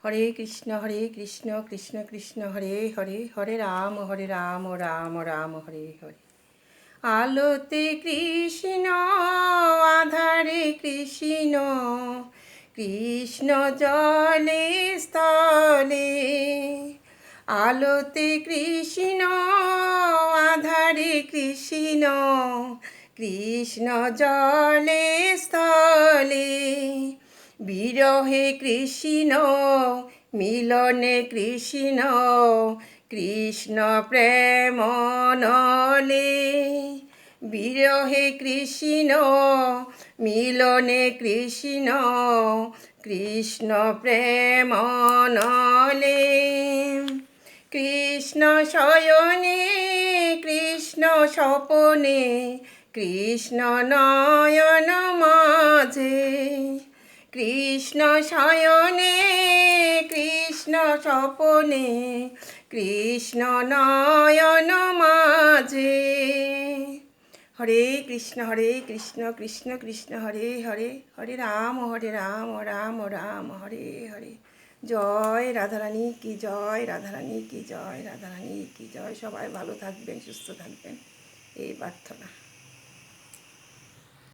হরে কৃষ্ণ কৃষ্ণ কৃষ্ণ হরে হরে, হরে রাম রাম রাম হরে হরে। আলোতে কৃষ্ণ, আধারে কৃষ্ণ, কৃষ্ণ জলে স্থলে। আলোতে কৃষ্ণ, আধারে কৃষ্ণ, কৃষ্ণ জলে স্থলে। বিরহে কৃষ্ণ, মিলনে কৃষ্ণ, কৃষ্ণ প্রেম নলে। বিরহে কৃষ্ণ, মিলনে কৃষ্ণ, কৃষ্ণ প্রেম নলে। কৃষ্ণ শয়নে, কৃষ্ণ স্বপনে, কৃষ্ণ নয়ন মাঝে। কৃষ্ণ শয়নে, কৃষ্ণ স্বপনে, কৃষ্ণ নয়ন মাঝে। হরে কৃষ্ণ কৃষ্ণ কৃষ্ণ হরে হরে, হরে রাম রাম রাম হরে হরে। জয় রাধারানী কি জয়, রাধারানী কি জয়, রাধারানী কি জয়। সবাই ভালো থাকবেন, সুস্থ থাকবেন, এই প্রার্থনা।